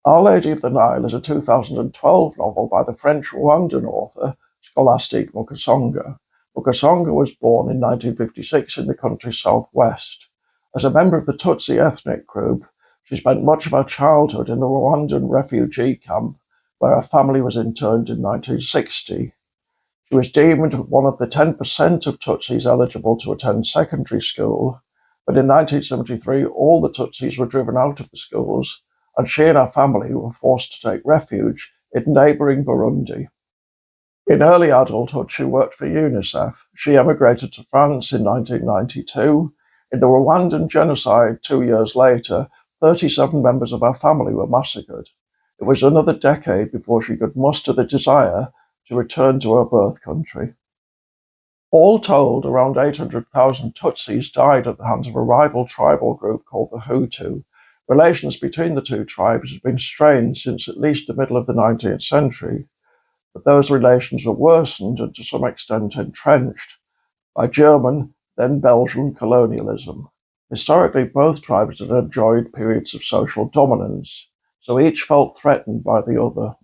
Our Lady of the Nile is a 2012 novel by the French-Rwandan author Scholastique Mukasonga. Mukasonga was born in 1956 in the country's southwest. As a member of the Tutsi ethnic group, she spent much of her childhood in the Rwandan refugee camp, where her family was interned in 1960. She was deemed one of the 10% of Tutsis eligible to attend secondary school, but in 1973 all the Tutsis were driven out of the schools, and she and her family were forced to take refuge in neighbouring Burundi. In early adulthood, she worked for UNICEF. She emigrated to France in 1992. In the Rwandan genocide 2 years later, 37 members of her family were massacred. It was another decade before she could muster the desire to return to her birth country. All told, around 800,000 Tutsis died at the hands of a rival tribal group called the Hutu. Relations between the two tribes had been strained since at least the middle of the 19th century, but those relations were worsened and to some extent entrenched by German, then Belgian colonialism. Historically, both tribes had enjoyed periods of social dominance, so each felt threatened by the other.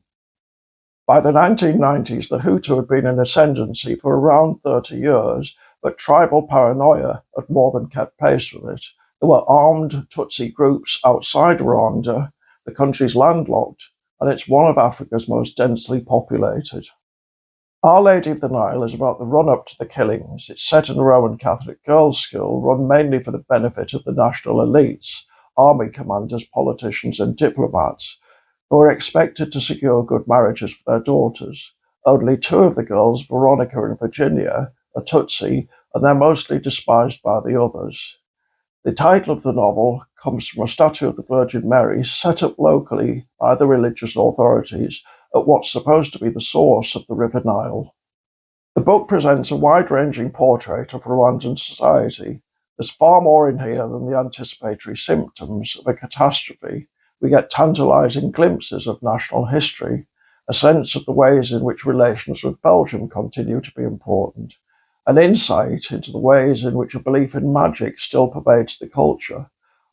By the 1990s, the Hutu had been in ascendancy for around 30 years, but tribal paranoia had more than kept pace with it. There were armed Tutsi groups outside Rwanda, the country's landlocked, and it's one of Africa's most densely populated. Our Lady of the Nile is about the run-up to the killings. It's set in a Roman Catholic girls' school, run mainly for the benefit of the national elites, army commanders, politicians, and diplomats, who are expected to secure good marriages for their daughters. Only two of the girls, Veronica and Virginia, are Tutsi, and they're mostly despised by the others. The title of the novel comes from a statue of the Virgin Mary set up locally by the religious authorities at what's supposed to be the source of the River Nile. The book presents a wide-ranging portrait of Rwandan society. There's far more in here than the anticipatory symptoms of a catastrophe. We get tantalizing glimpses of national history, a sense of the ways in which relations with Belgium continue to be important, an insight into the ways in which a belief in magic still pervades the culture,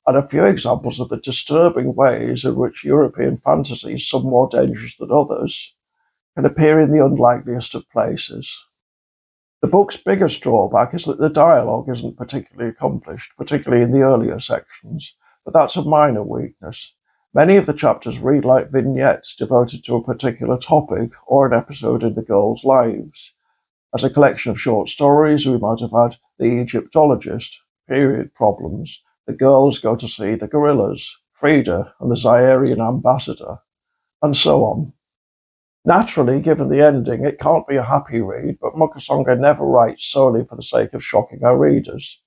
and a few examples of the disturbing ways in which European fantasies, some more dangerous than others, can appear in the unlikeliest of places. The book's biggest drawback is that the dialogue isn't particularly accomplished, particularly in the earlier sections, but that's a minor weakness. Many of the chapters read like vignettes devoted to a particular topic or an episode in the girls' lives. As a collection of short stories, we might have had The Egyptologist, Period Problems, The Girls Go to See the Gorillas, Frida and the Zairian Ambassador, and so on. Naturally, given the ending, it can't be a happy read, but Mukasonga never writes solely for the sake of shocking her readers.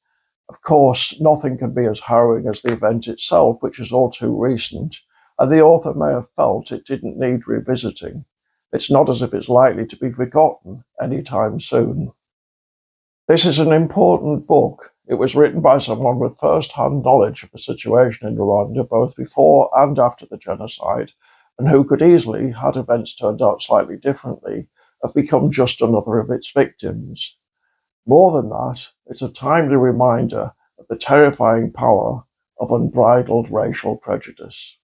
Of course, nothing can be as harrowing as the event itself, which is all too recent, and the author may have felt it didn't need revisiting. It's not as if it's likely to be forgotten anytime soon. This is an important book. It was written by someone with first-hand knowledge of the situation in Rwanda, both before and after the genocide, and who could easily, had events turned out slightly differently, have become just another of its victims. More than that, it's a timely reminder of the terrifying power of unbridled racial prejudice.